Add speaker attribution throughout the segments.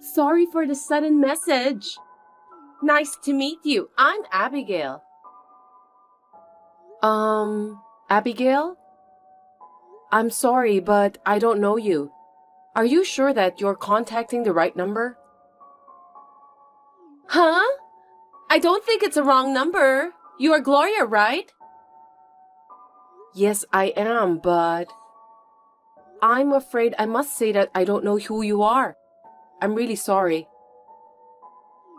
Speaker 1: Sorry for the sudden message. Nice to meet you. I'm Abigail. Abigail? I'm sorry, but I don't know you. Are you sure that you're contacting the right number? Huh? I don't think it's a wrong number. You are Gloria, right? Yes, I am, but I'm afraid I must say that I don't know who you are. I'm really sorry.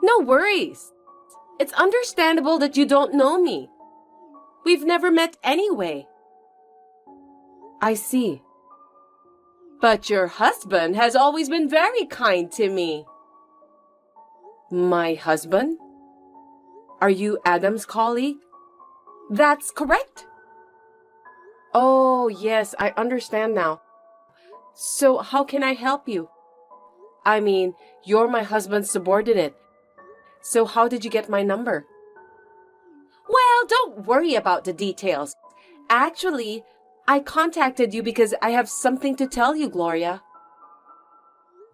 Speaker 1: No worries. It's understandable that you don't know me. We've never met anyway. I see. But your husband has always been very kind to me. My husband? Are you Adam's colleague? That's correct. Oh, yes, I understand now. So how can I help you? I mean, you're my husband's subordinate. So how did you get my number? Well, don't worry about the details. Actually, I contacted you because I have something to tell you, Gloria.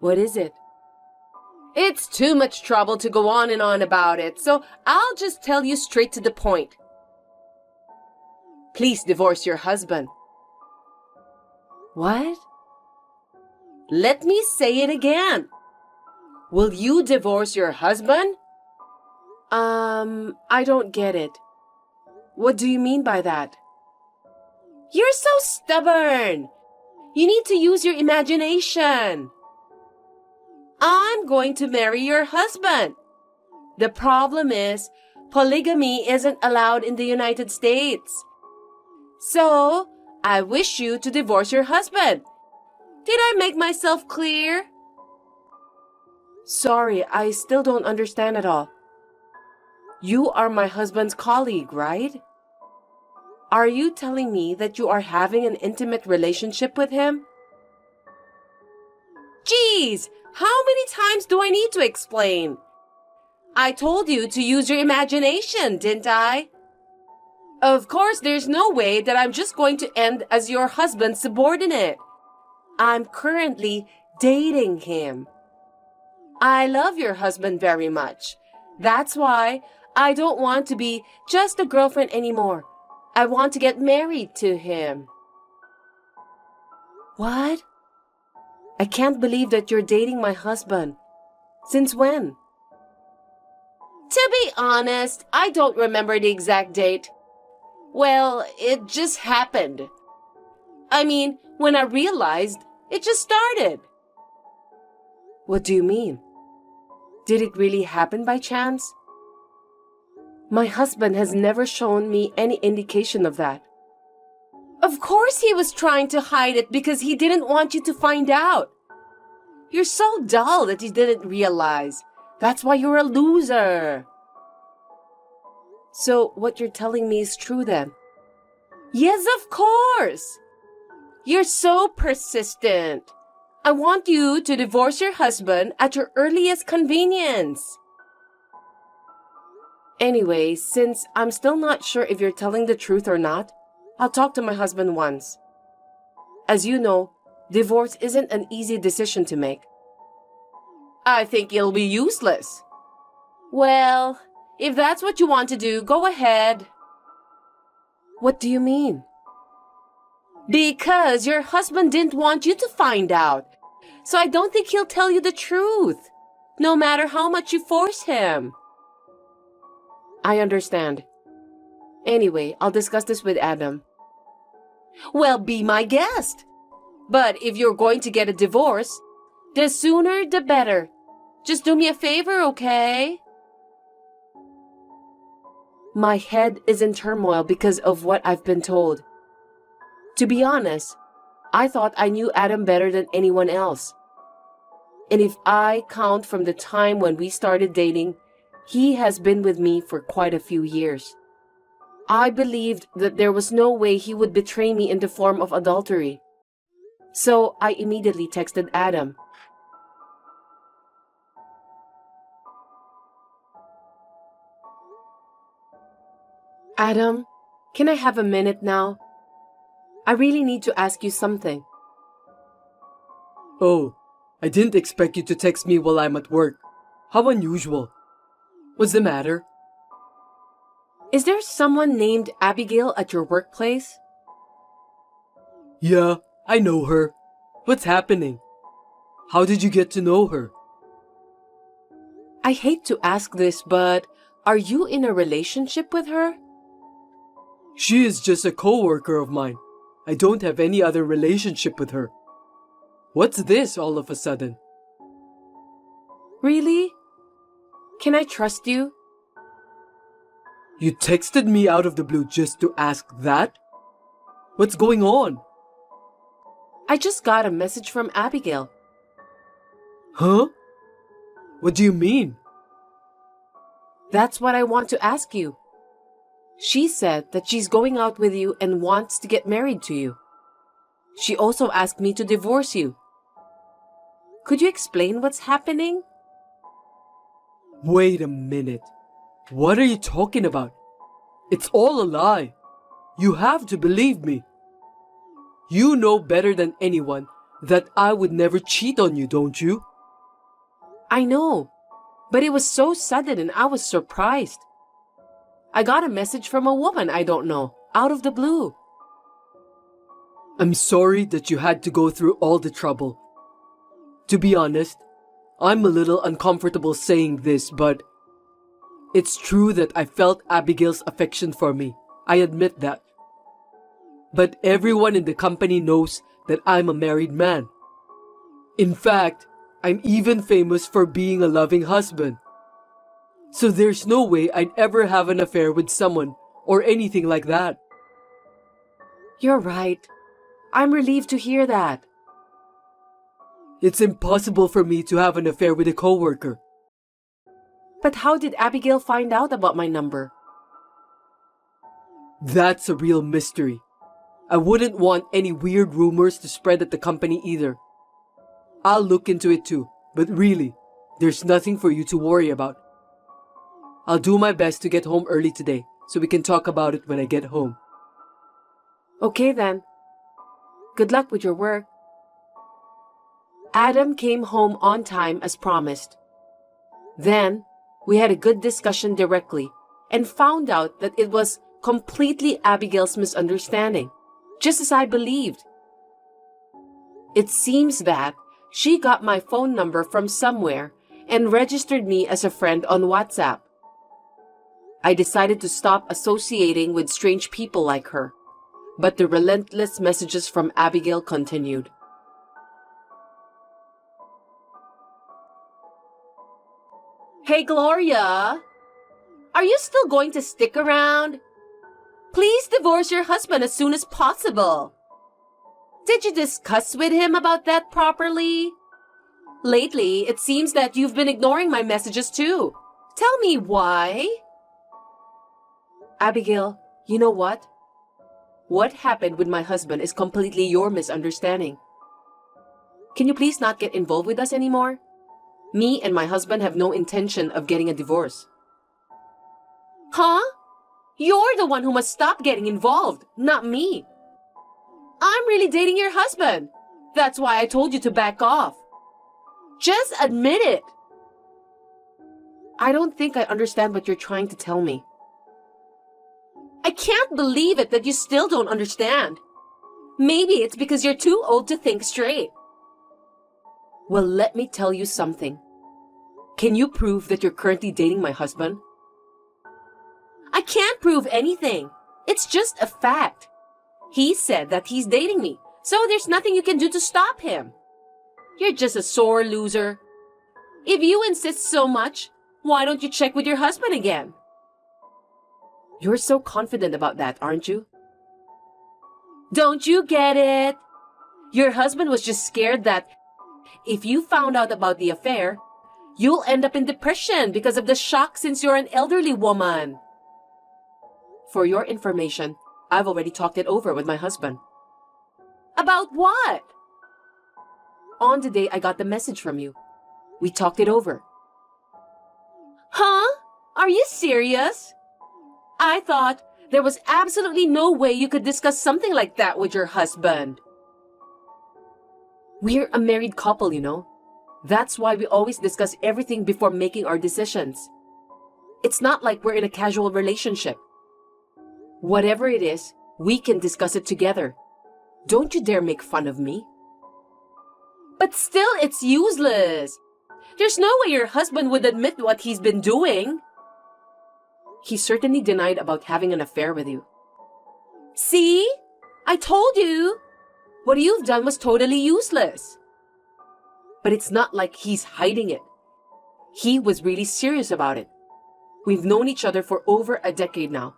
Speaker 1: What is it? It's too much trouble to go on and on about it, so I'll just tell you straight to the point. Please divorce your husband. What? Let me say it again. Will you divorce your husband? I don't get it. What do you mean by that? You're so stubborn. You need to use your imagination. I'm going to marry your husband. The problem is, polygamy isn't allowed in the United States. So, I wish you to divorce your husband. Did I make myself clear? Sorry, I still don't understand at all. You are my husband's colleague, right? Are you telling me that you are having an intimate relationship with him? Geez, how many times do I need to explain? I told you to use your imagination, didn't I? Of course, there's no way that I'm just going to end as your husband's subordinate. I'm currently dating him. I love your husband very much. That's why I don't want to be just a girlfriend anymore. I want to get married to him. What? I can't believe that you're dating my husband. Since when? To be honest, I don't remember the exact date. Well, it just happened. I mean, when I realized, it just started. What do you mean? Did it really happen by chance? My husband has never shown me any indication of that. Of course he was trying to hide it because he didn't want you to find out. You're so dull that you didn't realize. That's why you're a loser. So what you're telling me is true then? Yes, of course. You're so persistent. I want you to divorce your husband at your earliest convenience. Anyway, since I'm still not sure if you're telling the truth or not, I'll talk to my husband once. As you know, divorce isn't an easy decision to make. I think it'll be useless. Well, if that's what you want to do, go ahead. What do you mean? Because your husband didn't want you to find out. So I don't think he'll tell you the truth, no matter how much you force him. I understand. Anyway, I'll discuss this with Adam. Well, be my guest. But if you're going to get a divorce, the sooner the better. Just do me a favor, okay? My head is in turmoil because of what I've been told. To be honest, I thought I knew Adam better than anyone else. And if I count from the time when we started dating, he has been with me for quite a few years. I believed that there was no way he would betray me in the form of adultery. So I immediately texted Adam. Adam, can I have a minute now? I really need to ask you something.
Speaker 2: Oh, I didn't expect you to text me while I'm at work. How unusual. What's the matter?
Speaker 1: Is there someone named Abigail at your workplace?
Speaker 2: Yeah, I know her. What's happening? How did you get to know her?
Speaker 1: I hate to ask this, but are you in a relationship with her?
Speaker 2: She is just a coworker of mine. I don't have any other relationship with her. What's this all of a sudden?
Speaker 1: Really? Can I trust you?
Speaker 2: You texted me out of the blue just to ask that? What's going on?
Speaker 1: I just got a message from Abigail.
Speaker 2: Huh? What do you mean?
Speaker 1: That's what I want to ask you. She said that she's going out with you and wants to get married to you. She also asked me to divorce you. Could you explain what's happening?
Speaker 2: Wait a minute. What are you talking about? It's all a lie. You have to believe me. You know better than anyone that I would never cheat on you, don't you?
Speaker 1: I know, but it was so sudden and I was surprised. I got a message from a woman I don't know, out of the blue.
Speaker 2: I'm sorry that you had to go through all the trouble. To be honest, I'm a little uncomfortable saying this, but it's true that I felt Abigail's affection for me. I admit that. But everyone in the company knows that I'm a married man. In fact, I'm even famous for being a loving husband. So there's no way I'd ever have an affair with someone or anything like that.
Speaker 1: You're right. I'm relieved to hear that.
Speaker 2: It's impossible for me to have an affair with a coworker.
Speaker 1: But how did Abigail find out about my number?
Speaker 2: That's a real mystery. I wouldn't want any weird rumors to spread at the company either. I'll look into it too, but really, there's nothing for you to worry about. I'll do my best to get home early today so we can talk about it when I get home.
Speaker 1: Okay then. Good luck with your work. Adam came home on time as promised. Then, we had a good discussion directly and found out that it was completely Abigail's misunderstanding, just as I believed. It seems that she got my phone number from somewhere and registered me as a friend on WhatsApp. I decided to stop associating with strange people like her, but the relentless messages from Abigail continued. Hey, Gloria! Are you still going to stick around? Please divorce your husband as soon as possible. Did you discuss with him about that properly? Lately, it seems that you've been ignoring my messages too. Tell me why. Abigail, you know what? What happened with my husband is completely your misunderstanding. Can you please not get involved with us anymore? Me and my husband have no intention of getting a divorce. Huh? You're the one who must stop getting involved, not me. I'm really dating your husband. That's why I told you to back off. Just admit it. I don't think I understand what you're trying to tell me. I can't believe it that you still don't understand. Maybe it's because you're too old to think straight. Well, let me tell you something. Can you prove that you're currently dating my husband? I can't prove anything. It's just a fact. He said that he's dating me, so there's nothing you can do to stop him. You're just a sore loser. If you insist so much, why don't you check with your husband again? You're so confident about that, aren't you? Don't you get it? Your husband was just scared that if you found out about the affair, you'll end up in depression because of the shock since you're an elderly woman. For your information, I've already talked it over with my husband. About what? On the day I got the message from you. We talked it over. Huh? Are you serious? I thought there was absolutely no way you could discuss something like that with your husband. We're a married couple, you know. That's why we always discuss everything before making our decisions. It's not like we're in a casual relationship. Whatever it is, we can discuss it together. Don't you dare make fun of me. But still, it's useless. There's no way your husband would admit what he's been doing. He certainly denied about having an affair with you. See? I told you. What you've done was totally useless. But it's not like he's hiding it. He was really serious about it. We've known each other for over a decade now.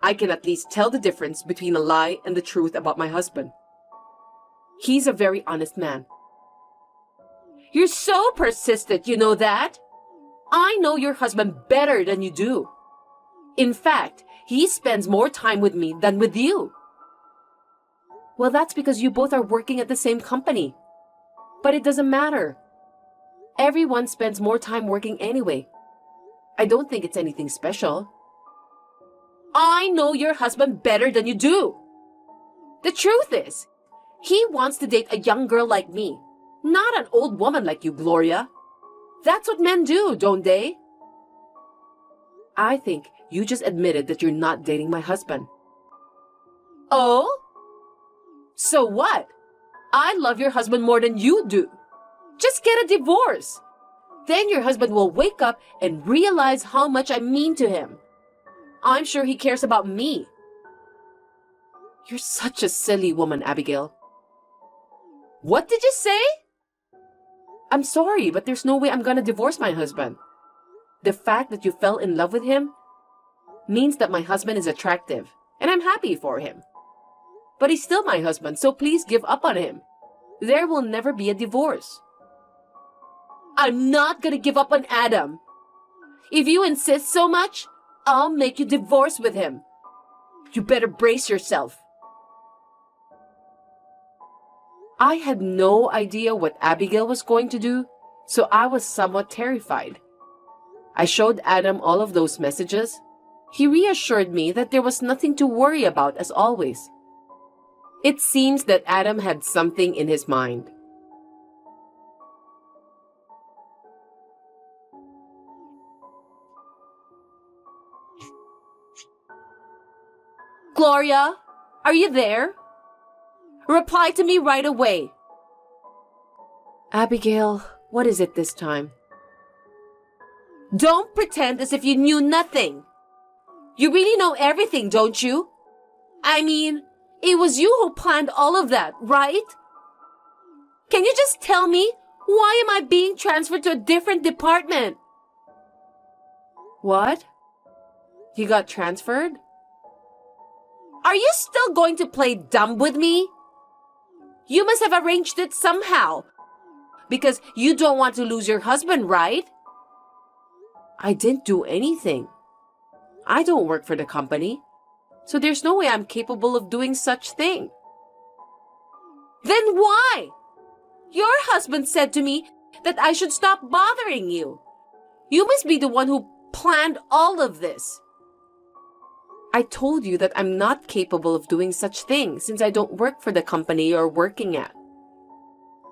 Speaker 1: I can at least tell the difference between a lie and the truth about my husband. He's a very honest man. You're so persistent, you know that? I know your husband better than you do. In fact, he spends more time with me than with you. Well, that's because you both are working at the same company. But it doesn't matter. Everyone spends more time working anyway. I don't think it's anything special. I know your husband better than you do. The truth is, he wants to date a young girl like me, not an old woman like you, Gloria. That's what men do, don't they? I think you just admitted that you're not dating my husband. Oh? So what? I love your husband more than you do. Just get a divorce. Then your husband will wake up and realize how much I mean to him. I'm sure he cares about me. You're such a silly woman, Abigail. What did you say? I'm sorry, but there's no way I'm gonna divorce my husband. The fact that you fell in love with him means that my husband is attractive, and I'm happy for him. But he's still my husband, so please give up on him. There will never be a divorce. I'm not gonna give up on Adam. If you insist so much, I'll make you divorce with him. You better brace yourself. I had no idea what Abigail was going to do, so I was somewhat terrified. I showed Adam all of those messages. He reassured me that there was nothing to worry about as always. It seems that Adam had something in his mind. Gloria, are you there? Reply to me right away. Abigail, what is it this time? Don't pretend as if you knew nothing. You really know everything, don't you? I mean, it was you who planned all of that, right? Can you just tell me, why am I being transferred to a different department? What? You got transferred? Are you still going to play dumb with me? You must have arranged it somehow. Because you don't want to lose your husband, right? I didn't do anything. I don't work for the company. So there's no way I'm capable of doing such thing. Then why? Your husband said to me that I should stop bothering you. You must be the one who planned all of this. I told you that I'm not capable of doing such things since I don't work for the company you're working at.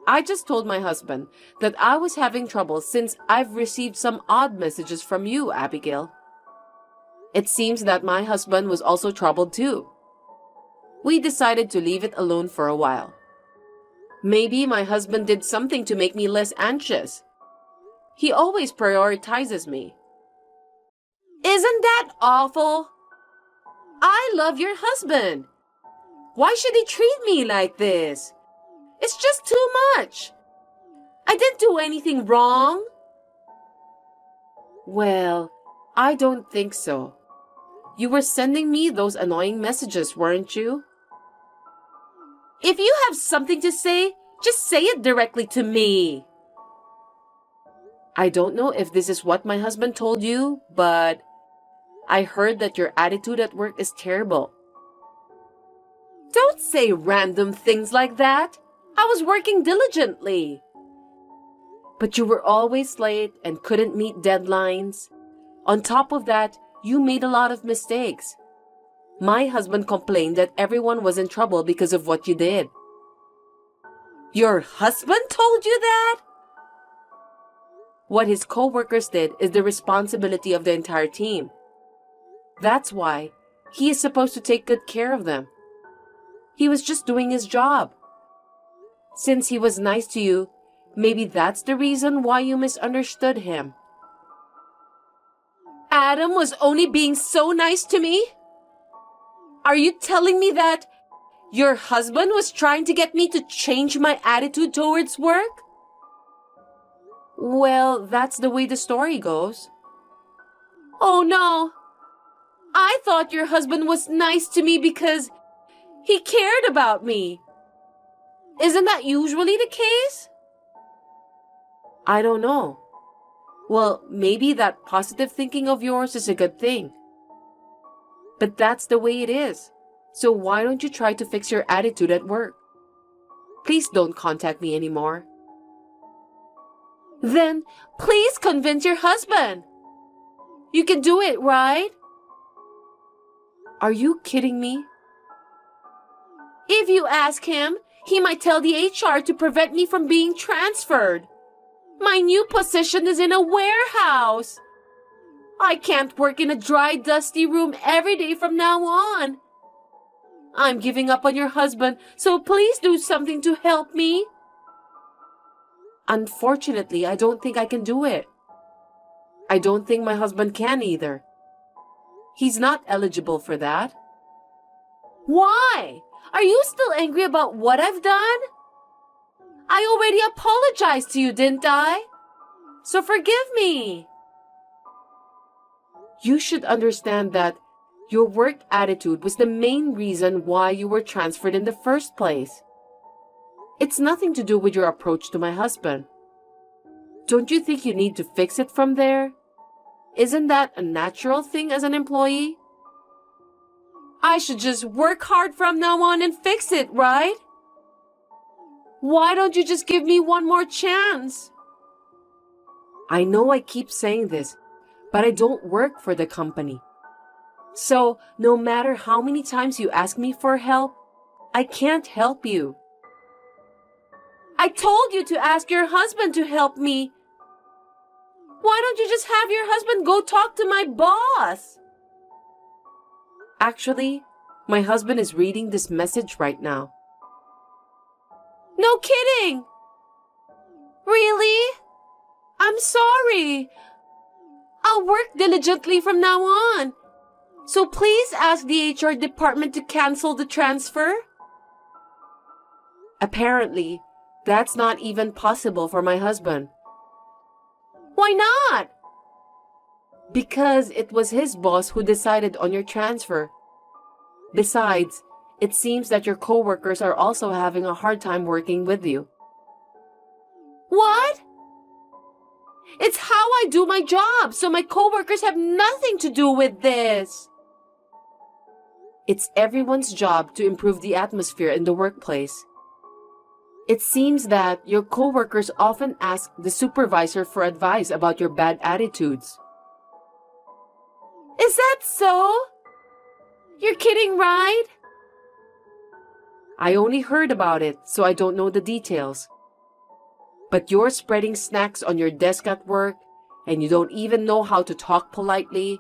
Speaker 1: I just told my husband that I was having trouble since I've received some odd messages from you, Abigail. It seems that my husband was also troubled too. We decided to leave it alone for a while. Maybe my husband did something to make me less anxious. He always prioritizes me. Isn't that awful? I love your husband. Why should he treat me like this? It's just too much. I didn't do anything wrong. Well, I don't think so. You were sending me those annoying messages, weren't you? If you have something to say, just say it directly to me. I don't know if this is what my husband told you, but I heard that your attitude at work is terrible. Don't say random things like that. I was working diligently. But you were always late and couldn't meet deadlines. On top of that, you made a lot of mistakes. My husband complained that everyone was in trouble because of what you did. Your husband told you that? What his coworkers did is the responsibility of the entire team. That's why he is supposed to take good care of them. He was just doing his job. Since he was nice to you, maybe that's the reason why you misunderstood him. Adam was only being so nice to me? Are you telling me that your husband was trying to get me to change my attitude towards work? Well, that's the way the story goes. Oh no! I thought your husband was nice to me because he cared about me. Isn't that usually the case? I don't know. Well, maybe that positive thinking of yours is a good thing. But that's the way it is. So why don't you try to fix your attitude at work? Please don't contact me anymore. Then please convince your husband. You can do it, right? Are you kidding me? If you ask him, he might tell the HR to prevent me from being transferred. My new position is in a warehouse. I can't work in a dry, dusty room every day from now on. I'm giving up on your husband, so please do something to help me. Unfortunately, I don't think I can do it. I don't think my husband can either. He's not eligible for that. Why? Are you still angry about what I've done? I already apologized to you, didn't I? So forgive me. You should understand that your work attitude was the main reason why you were transferred in the first place. It's nothing to do with your approach to my husband. Don't you think you need to fix it from there? Isn't that a natural thing as an employee? I should just work hard from now on and fix it, right? Why don't you just give me one more chance? I know I keep saying this, but I don't work for the company. So, no matter how many times you ask me for help, I can't help you. I told you to ask your husband to help me. Why don't you just have your husband go talk to my boss? Actually, my husband is reading this message right now. No kidding! Really? I'm sorry. I'll work diligently from now on. So please ask the HR department to cancel the transfer. Apparently, that's not even possible for my husband. Why not? Because it was his boss who decided on your transfer. Besides, it seems that your coworkers are also having a hard time working with you. What? It's how I do my job, so my coworkers have nothing to do with this. It's everyone's job to improve the atmosphere in the workplace. It seems that your coworkers often ask the supervisor for advice about your bad attitudes. Is that so? You're kidding, right? I only heard about it, so I don't know the details. But you're spreading snacks on your desk at work, and you don't even know how to talk politely.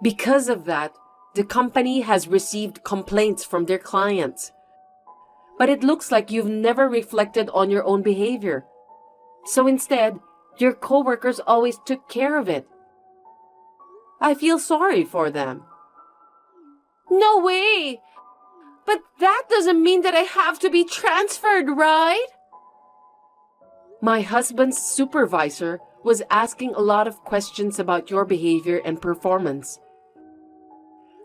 Speaker 1: Because of that, the company has received complaints from their clients. But it looks like you've never reflected on your own behavior. So instead, your coworkers always took care of it. I feel sorry for them. No way! But that doesn't mean that I have to be transferred, right? My husband's supervisor was asking a lot of questions about your behavior and performance.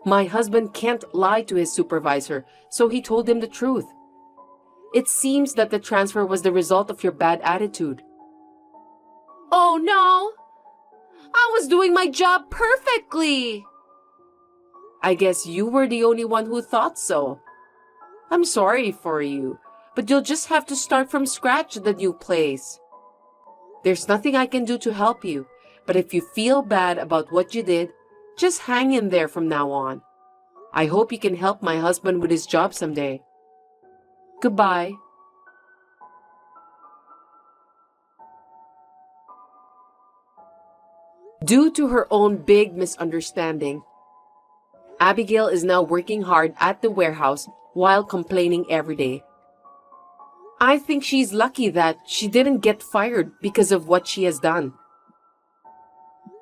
Speaker 1: My husband can't lie to his supervisor, so he told him the truth. It seems that the transfer was the result of your bad attitude. Oh no! I was doing my job perfectly! I guess you were the only one who thought so. I'm sorry for you, but you'll just have to start from scratch at the new place. There's nothing I can do to help you, but if you feel bad about what you did, just hang in there from now on. I hope you can help my husband with his job someday. Goodbye. Due to her own big misunderstanding, Abigail is now working hard at the warehouse while complaining every day. I think she's lucky that she didn't get fired because of what she has done.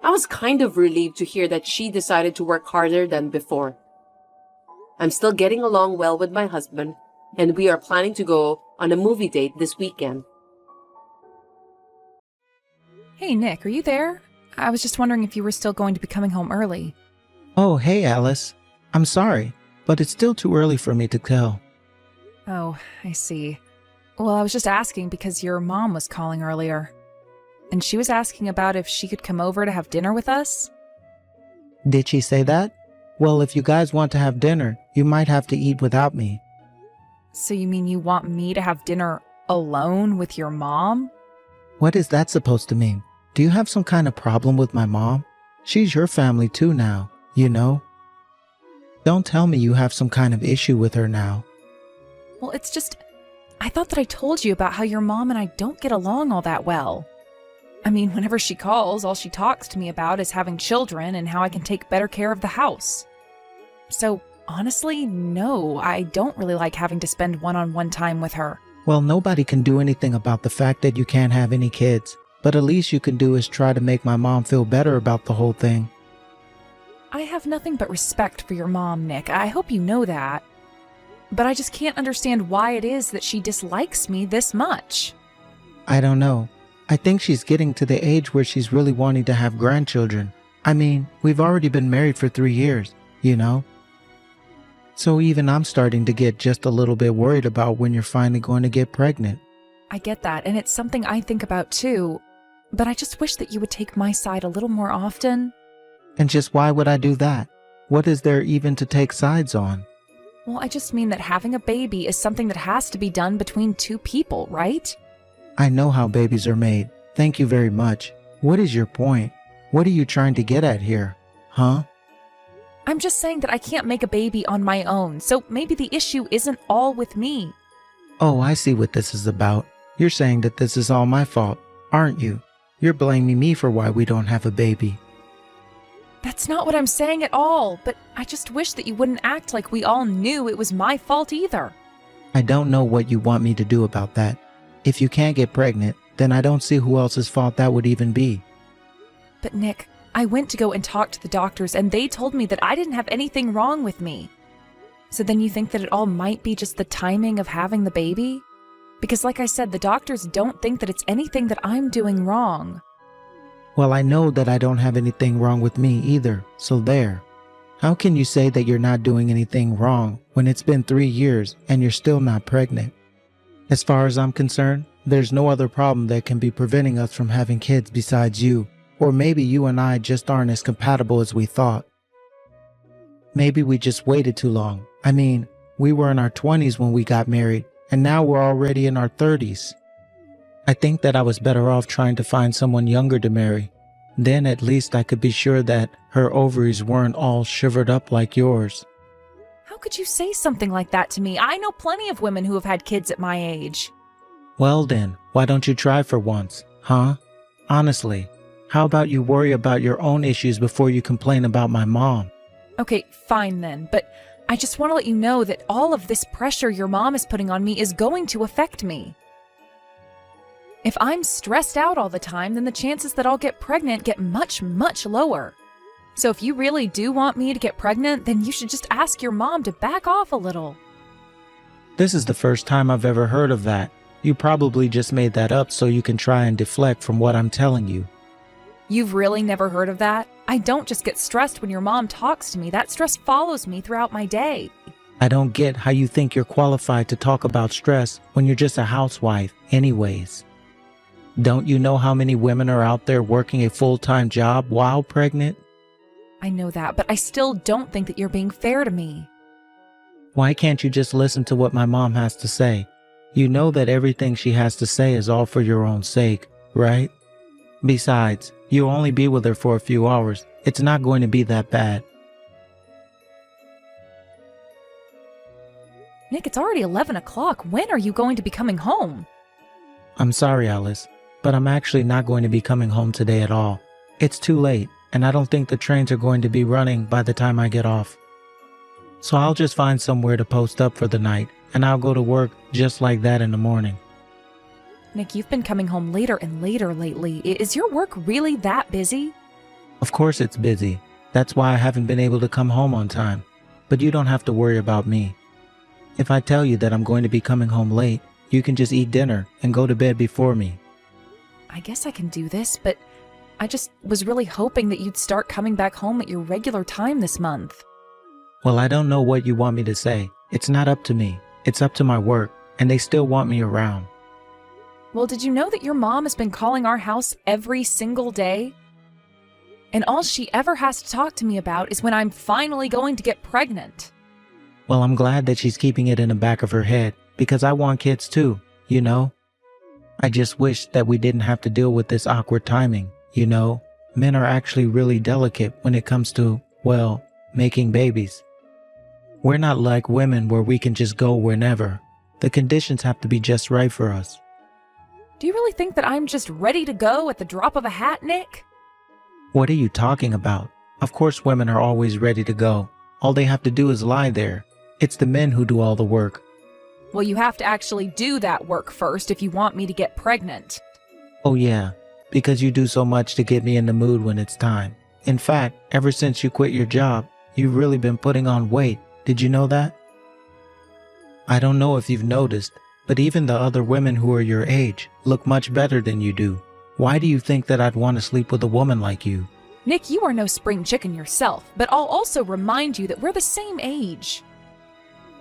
Speaker 1: I was kind of relieved to hear that she decided to work harder than before. I'm still getting along well with my husband, and we are planning to go on a movie date this weekend.
Speaker 3: Hey, Nick, are you there? I was just wondering if you were still going to be coming home early.
Speaker 4: Oh, hey, Alice. I'm sorry, but it's still too early for me to tell.
Speaker 3: Oh, I see. Well, I was just asking because your mom was calling earlier. And she was asking about if she could come over to have dinner with us.
Speaker 4: Did she say that? Well, if you guys want to have dinner, you might have to eat without me.
Speaker 3: So you mean you want me to have dinner alone with your mom?
Speaker 4: What is that supposed to mean? Do you have some kind of problem with my mom? She's your family too now, you know? Don't tell me you have some kind of issue with her now.
Speaker 3: Well, it's just, I thought that I told you about how your mom and I don't get along all that well. I mean, whenever she calls, all she talks to me about is having children and how I can take better care of the house. So, honestly, no, I don't really like having to spend one-on-one time with her.
Speaker 4: Well, nobody can do anything about the fact that you can't have any kids, but at least you can do is try to make my mom feel better about the whole thing.
Speaker 3: I have nothing but respect for your mom, Nick. I hope you know that. But I just can't understand why it is that she dislikes me this much.
Speaker 4: I don't know. I think she's getting to the age where she's really wanting to have grandchildren. I mean, we've already been married for 3 years, you know? So even I'm starting to get just a little bit worried about when you're finally going to get pregnant.
Speaker 3: I get that, and it's something I think about too. But I just wish that you would take my side a little more often.
Speaker 4: And just why would I do that? What is there even to take sides on?
Speaker 3: Well, I just mean that having a baby is something that has to be done between two people, right?
Speaker 4: I know how babies are made. Thank you very much. What is your point? What are you trying to get at here? Huh?
Speaker 3: I'm just saying that I can't make a baby on my own, so maybe the issue isn't all with me.
Speaker 4: Oh, I see what this is about. You're saying that this is all my fault, aren't you? You're blaming me for why we don't have a baby.
Speaker 3: That's not what I'm saying at all, but I just wish that you wouldn't act like we all knew it was my fault either.
Speaker 4: I don't know what you want me to do about that. If you can't get pregnant, then I don't see who else's fault that would even be.
Speaker 3: But Nick, I went to go and talk to the doctors and they told me that I didn't have anything wrong with me. So then you think that it all might be just the timing of having the baby? Because like I said, the doctors don't think that it's anything that I'm doing wrong.
Speaker 4: Well, I know that I don't have anything wrong with me either, so there. How can you say that you're not doing anything wrong when it's been 3 years and you're still not pregnant? As far as I'm concerned, there's no other problem that can be preventing us from having kids besides you. Or maybe you and I just aren't as compatible as we thought. Maybe we just waited too long. I mean, we were in our 20s when we got married, and now we're already in our 30s. I think that I was better off trying to find someone younger to marry. Then at least I could be sure that her ovaries weren't all shivered up like yours.
Speaker 3: How could you say something like that to me? I know plenty of women who have had kids at my age.
Speaker 4: Well then, why don't you try for once, huh? Honestly, how about you worry about your own issues before you complain about my mom?
Speaker 3: Okay, fine then, but I just want to let you know that all of this pressure your mom is putting on me is going to affect me. If I'm stressed out all the time, then the chances that I'll get pregnant get much, much lower. So if you really do want me to get pregnant, then you should just ask your mom to back off a little.
Speaker 4: This is the first time I've ever heard of that. You probably just made that up so you can try and deflect from what I'm telling you.
Speaker 3: You've really never heard of that? I don't just get stressed when your mom talks to me. That stress follows me throughout my day.
Speaker 4: I don't get how you think you're qualified to talk about stress when you're just a housewife anyways. Don't you know how many women are out there working a full-time job while pregnant?
Speaker 3: I know that, but I still don't think that you're being fair to me.
Speaker 4: Why can't you just listen to what my mom has to say? You know that everything she has to say is all for your own sake, right? Besides, you'll only be with her for a few hours. It's not going to be that bad.
Speaker 3: Nick, it's already 11 o'clock. When are you going to be coming home?
Speaker 4: I'm sorry, Alice, but I'm actually not going to be coming home today at all. It's too late, and I don't think the trains are going to be running by the time I get off. So I'll just find somewhere to post up for the night, and I'll go to work just like that in the morning.
Speaker 3: Nick, you've been coming home later and later lately. Is your work really that busy?
Speaker 4: Of course it's busy. That's why I haven't been able to come home on time. But you don't have to worry about me. If I tell you that I'm going to be coming home late, you can just eat dinner and go to bed before me.
Speaker 3: I guess I can do this, but I just was really hoping that you'd start coming back home at your regular time this month.
Speaker 4: Well, I don't know what you want me to say. It's not up to me. It's up to my work, and they still want me around.
Speaker 3: Well, did you know that your mom has been calling our house every single day? And all she ever has to talk to me about is when I'm finally going to get pregnant.
Speaker 4: Well, I'm glad that she's keeping it in the back of her head, because I want kids too, you know? I just wish that we didn't have to deal with this awkward timing, you know? Men are actually really delicate when it comes to, well, making babies. We're not like women where we can just go whenever. The conditions have to be just right for us.
Speaker 3: Do you really think that I'm just ready to go at the drop of a hat, Nick?
Speaker 4: What are you talking about? Of course women are always ready to go. All they have to do is lie there. It's the men who do all the work.
Speaker 3: Well, you have to actually do that work first if you want me to get pregnant.
Speaker 4: Oh yeah, because you do so much to get me in the mood when it's time. In fact, ever since you quit your job, you've really been putting on weight. Did you know that? I don't know if you've noticed, but even the other women who are your age look much better than you do. Why do you think that I'd want to sleep with a woman like you?
Speaker 3: Nick, you are no spring chicken yourself, but I'll also remind you that we're the same age.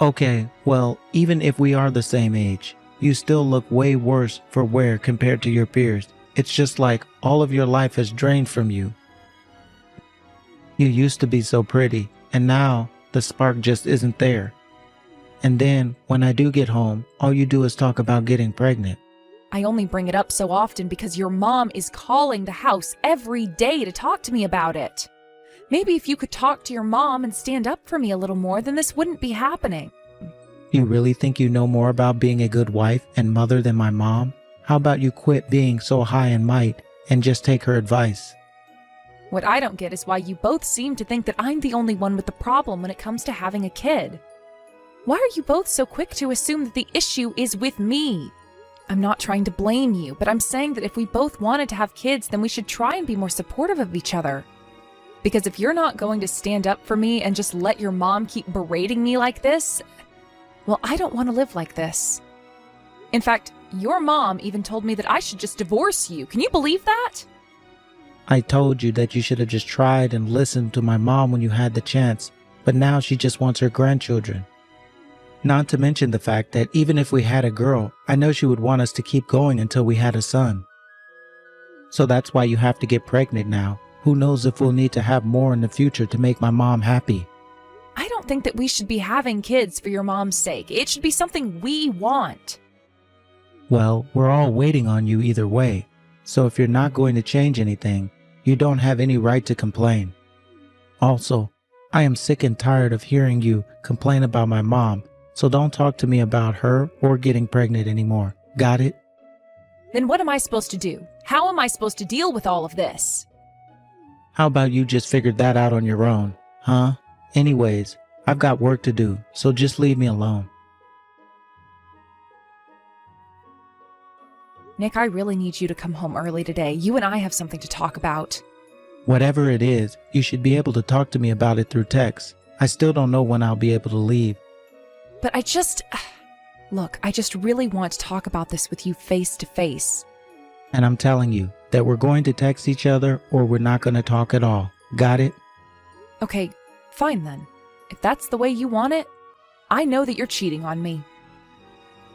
Speaker 4: Okay, well, even if we are the same age, you still look way worse for wear compared to your peers. It's just like all of your life has drained from you. You used to be so pretty, and now the spark just isn't there. And then, when I do get home, all you do is talk about getting pregnant.
Speaker 3: I only bring it up so often because your mom is calling the house every day to talk to me about it. Maybe if you could talk to your mom and stand up for me a little more, then this wouldn't be happening.
Speaker 4: You really think you know more about being a good wife and mother than my mom? How about you quit being so high in might and just take her advice?
Speaker 3: What I don't get is why you both seem to think that I'm the only one with the problem when it comes to having a kid. Why are you both so quick to assume that the issue is with me? I'm not trying to blame you, but I'm saying that if we both wanted to have kids, then we should try and be more supportive of each other. Because if you're not going to stand up for me and just let your mom keep berating me like this, well, I don't want to live like this. In fact, your mom even told me that I should just divorce you. Can you believe that?
Speaker 4: I told you that you should have just tried and listened to my mom when you had the chance, but now she just wants her grandchildren. Not to mention the fact that even if we had a girl, I know she would want us to keep going until we had a son. So that's why you have to get pregnant now. Who knows if we'll need to have more in the future to make my mom happy.
Speaker 3: I don't think that we should be having kids for your mom's sake. It should be something we want.
Speaker 4: Well, we're all waiting on you either way. So if you're not going to change anything, you don't have any right to complain. Also, I am sick and tired of hearing you complain about my mom. So don't talk to me about her or getting pregnant anymore. Got it?
Speaker 3: Then what am I supposed to do? How am I supposed to deal with all of this?
Speaker 4: How about you just figured that out on your own, huh? Anyways, I've got work to do, so just leave me alone.
Speaker 3: Nick, I really need you to come home early today. You and I have something to talk about.
Speaker 4: Whatever it is, you should be able to talk to me about it through text. I still don't know when I'll be able to leave.
Speaker 3: But Look, I just really want to talk about this with you face to face.
Speaker 4: And I'm telling you that we're going to text each other or we're not going to talk at all. Got it?
Speaker 3: Okay, fine then. If that's the way you want it, I know that you're cheating on me.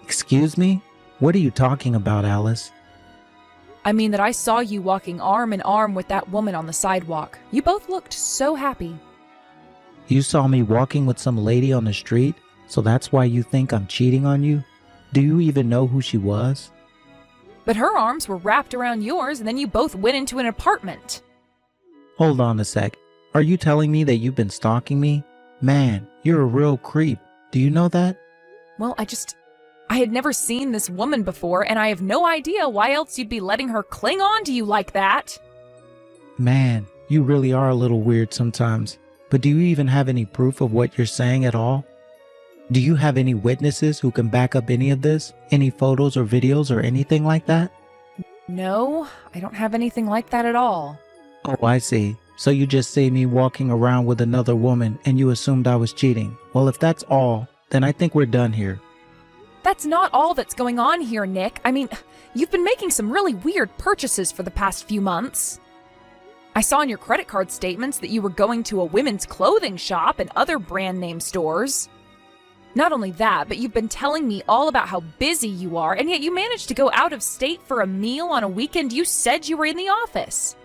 Speaker 4: Excuse me? What are you talking about, Alice?
Speaker 3: I mean that I saw you walking arm in arm with that woman on the sidewalk. You both looked so happy.
Speaker 4: You saw me walking with some lady on the street? So that's why you think I'm cheating on you? Do you even know who she was?
Speaker 3: But her arms were wrapped around yours and then you both went into an apartment.
Speaker 4: Hold on a sec. Are you telling me that you've been stalking me? Man, you're a real creep. Do you know that?
Speaker 3: Well, I had never seen this woman before and I have no idea why else you'd be letting her cling on to you like that.
Speaker 4: Man, you really are a little weird sometimes. But do you even have any proof of what you're saying at all? Do you have any witnesses who can back up any of this? Any photos or videos or anything like that?
Speaker 3: No, I don't have anything like that at all.
Speaker 4: Oh, I see. So you just see me walking around with another woman and you assumed I was cheating. Well, if that's all, then I think we're done here.
Speaker 3: That's not all that's going on here, Nick. I mean, you've been making some really weird purchases for the past few months. I saw in your credit card statements that you were going to a women's clothing shop and other brand name stores. Not only that, but you've been telling me all about how busy you are, and yet you managed to go out of state for a meal on a weekend you said you were in the office.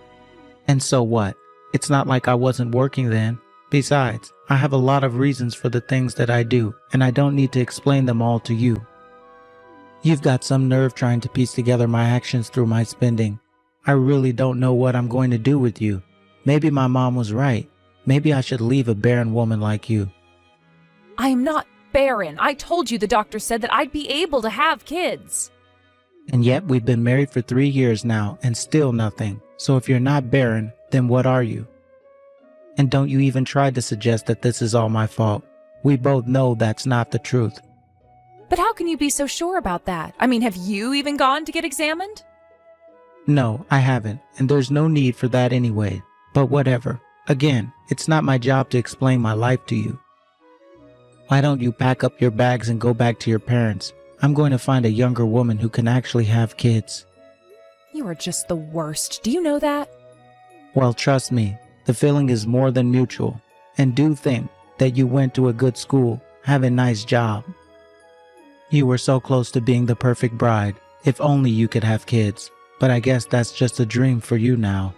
Speaker 4: And so what? It's not like I wasn't working then. Besides, I have a lot of reasons for the things that I do, and I don't need to explain them all to you. You've got some nerve trying to piece together my actions through my spending. I really don't know what I'm going to do with you. Maybe my mom was right. Maybe I should leave a barren woman like you.
Speaker 3: I am not barren. I told you the doctor said that I'd be able to have kids.
Speaker 4: And yet we've been married for 3 years now and still nothing. So if you're not barren, then what are you? And don't you even try to suggest that this is all my fault. We both know that's not the truth.
Speaker 3: But how can you be so sure about that? I mean, have you even gone to get examined?
Speaker 4: No, I haven't, and there's no need for that anyway. But whatever. Again, it's not my job to explain my life to you. Why don't you pack up your bags and go back to your parents? I'm going to find a younger woman who can actually have kids.
Speaker 3: You are just the worst. Do you know that?
Speaker 4: Well, trust me, the feeling is more than mutual. And do think that you went to a good school, have a nice job. You were so close to being the perfect bride. If only you could have kids. But I guess that's just a dream for you now.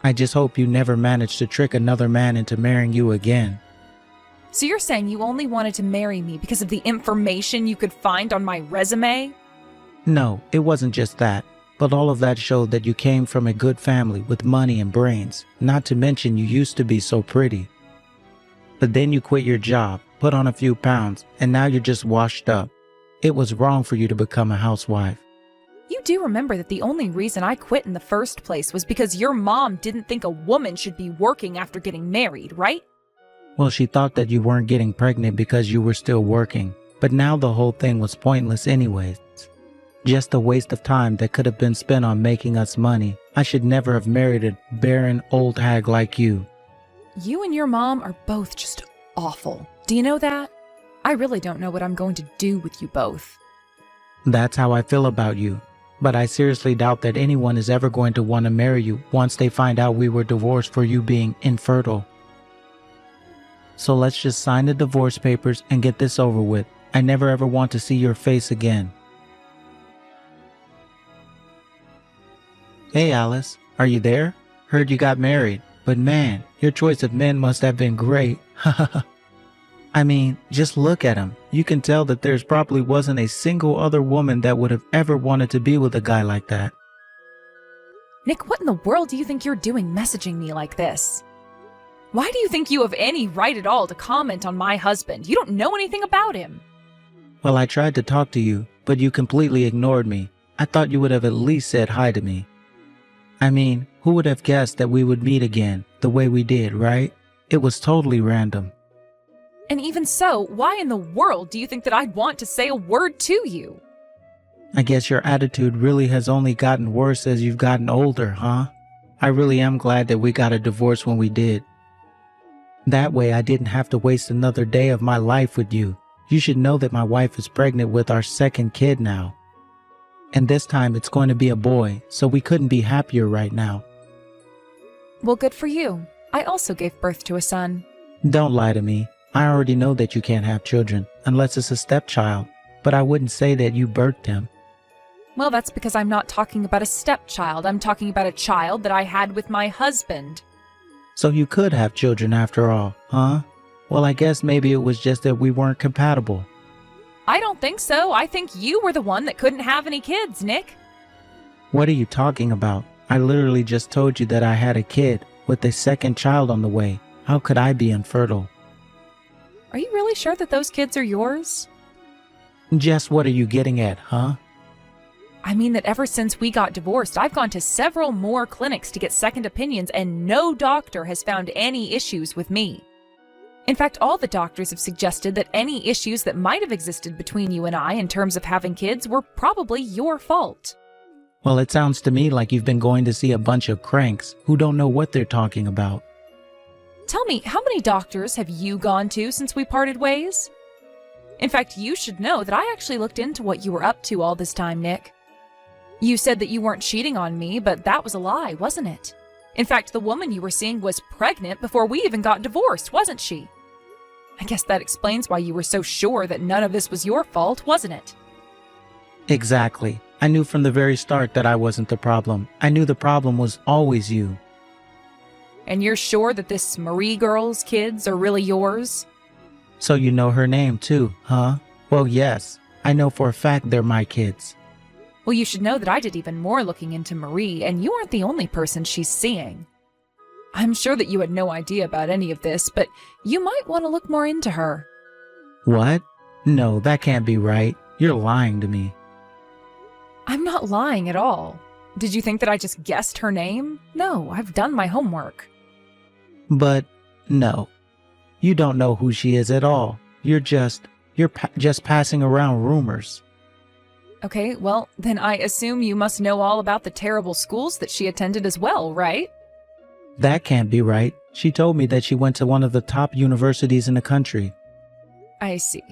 Speaker 4: I just hope you never manage to trick another man into marrying you again.
Speaker 3: So you're saying you only wanted to marry me because of the information you could find on my resume?
Speaker 4: No, it wasn't just that. But all of that showed that you came from a good family with money and brains. Not to mention you used to be so pretty. But then you quit your job, put on a few pounds, and now you're just washed up. It was wrong for you to become a housewife.
Speaker 3: You do remember that the only reason I quit in the first place was because your mom didn't think a woman should be working after getting married, right?
Speaker 4: Well, she thought that you weren't getting pregnant because you were still working. But now the whole thing was pointless anyways. Just a waste of time that could have been spent on making us money. I should never have married a barren old hag like you.
Speaker 3: You and your mom are both just awful. Do you know that? I really don't know what I'm going to do with you both.
Speaker 4: That's how I feel about you. But I seriously doubt that anyone is ever going to want to marry you once they find out we were divorced for you being infertile. So let's just sign the divorce papers and get this over with. I never ever want to see your face again. Hey Alice, are you there? Heard you got married, but man, your choice of men must have been great. I mean, just look at him. You can tell that there's probably wasn't a single other woman that would have ever wanted to be with a guy like that.
Speaker 3: Nick, what in the world do you think you're doing messaging me like this? Why do you think you have any right at all to comment on my husband? You don't know anything about him.
Speaker 4: Well, I tried to talk to you, but you completely ignored me. I thought you would have at least said hi to me. I mean, who would have guessed that we would meet again the way we did, right? It was totally random.
Speaker 3: And even so, why in the world do you think that I'd want to say a word to you?
Speaker 4: I guess your attitude really has only gotten worse as you've gotten older, huh? I really am glad that we got a divorce when we did. That way I didn't have to waste another day of my life with you. You should know that my wife is pregnant with our second kid now. And this time it's going to be a boy, so we couldn't be happier right now.
Speaker 3: Well, good for you. I also gave birth to a son.
Speaker 4: Don't lie to me. I already know that you can't have children, unless it's a stepchild. But I wouldn't say that you birthed him.
Speaker 3: Well, that's because I'm not talking about a stepchild. I'm talking about a child that I had with my husband.
Speaker 4: So you could have children after all, huh? Well, I guess maybe it was just that we weren't compatible.
Speaker 3: I don't think so. I think you were the one that couldn't have any kids, Nick.
Speaker 4: What are you talking about? I literally just told you that I had a kid with a second child on the way. How could I be infertile?
Speaker 3: Are you really sure that those kids are yours?
Speaker 4: Just what are you getting at, huh?
Speaker 3: I mean that ever since we got divorced, I've gone to several more clinics to get second opinions, and no doctor has found any issues with me. In fact, all the doctors have suggested that any issues that might have existed between you and I in terms of having kids were probably your fault.
Speaker 4: Well, it sounds to me like you've been going to see a bunch of cranks who don't know what they're talking about.
Speaker 3: Tell me, how many doctors have you gone to since we parted ways? In fact, you should know that I actually looked into what you were up to all this time, Nick. You said that you weren't cheating on me, but that was a lie, wasn't it? In fact, the woman you were seeing was pregnant before we even got divorced, wasn't she? I guess that explains why you were so sure that none of this was your fault, wasn't it?
Speaker 4: Exactly. I knew from the very start that I wasn't the problem. I knew the problem was always you.
Speaker 3: And you're sure that this Marie girl's kids are really yours?
Speaker 4: So you know her name too, huh? Well, yes. I know for a fact they're my kids.
Speaker 3: Well, you should know that I did even more looking into Marie, and you aren't the only person she's seeing. I'm sure that you had no idea about any of this, but you might want to look more into her.
Speaker 4: What? No, that can't be right. You're lying to me.
Speaker 3: I'm not lying at all. Did you think that I just guessed her name? No, I've done my homework.
Speaker 4: But no. You don't know who she is at all. You're just passing around rumors.
Speaker 3: Okay, well, then I assume you must know all about the terrible schools that she attended as well, right?
Speaker 4: That can't be right. She told me that she went to one of the top universities in the country.
Speaker 3: I see.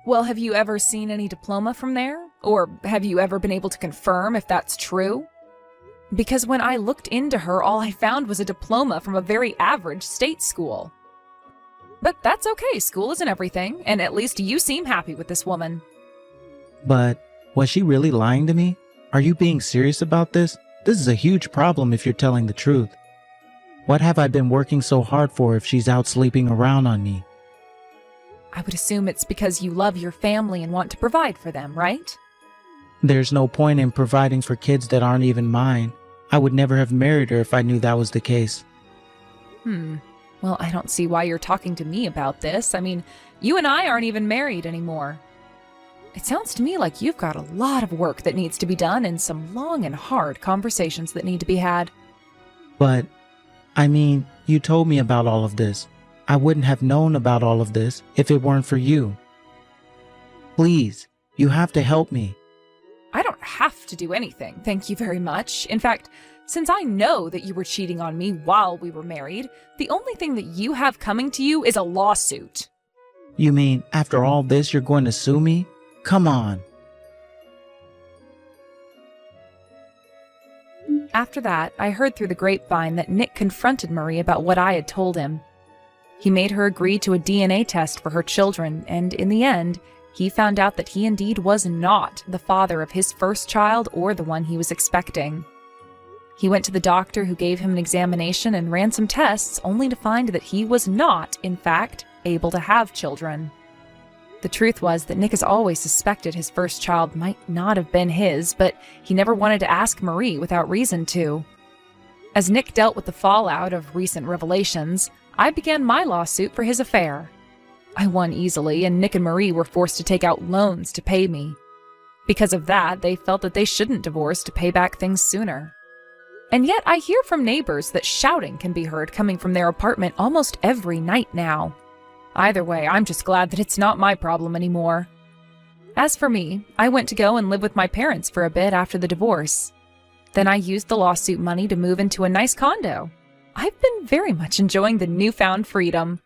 Speaker 3: Well, have you ever seen any diploma from there? Or have you ever been able to confirm if that's true? Because when I looked into her, all I found was a diploma from a very average state school. But that's okay, school isn't everything, and at least you seem happy with this woman.
Speaker 4: But was she really lying to me? Are you being serious about this? This is a huge problem if you're telling the truth. What have I been working so hard for if she's out sleeping around on me?
Speaker 3: I would assume it's because you love your family and want to provide for them, right?
Speaker 4: There's no point in providing for kids that aren't even mine. I would never have married her if I knew that was the case.
Speaker 3: Well, I don't see why you're talking to me about this. I mean, you and I aren't even married anymore. It sounds to me like you've got a lot of work that needs to be done and some long and hard conversations that need to be had.
Speaker 4: But, I mean, you told me about all of this. I wouldn't have known about all of this if it weren't for you. Please, you have to help me.
Speaker 3: I don't have to do anything, thank you very much. In fact, since I know that you were cheating on me while we were married, the only thing that you have coming to you is a lawsuit.
Speaker 4: You mean, after all this, you're going to sue me? Come on.
Speaker 3: After that, I heard through the grapevine that Nick confronted Marie about what I had told him. He made her agree to a DNA test for her children, and in the end, he found out that he indeed was not the father of his first child or the one he was expecting. He went to the doctor who gave him an examination and ran some tests, only to find that he was not, in fact, able to have children. The truth was that Nick has always suspected his first child might not have been his, but he never wanted to ask Marie without reason to. As Nick dealt with the fallout of recent revelations, I began my lawsuit for his affair. I won easily, and Nick and Marie were forced to take out loans to pay me. Because of that, they felt that they shouldn't divorce to pay back things sooner. And yet I hear from neighbors that shouting can be heard coming from their apartment almost every night now. Either way, I'm just glad that it's not my problem anymore. As for me, I went to go and live with my parents for a bit after the divorce. Then I used the lawsuit money to move into a nice condo. I've been very much enjoying the newfound freedom.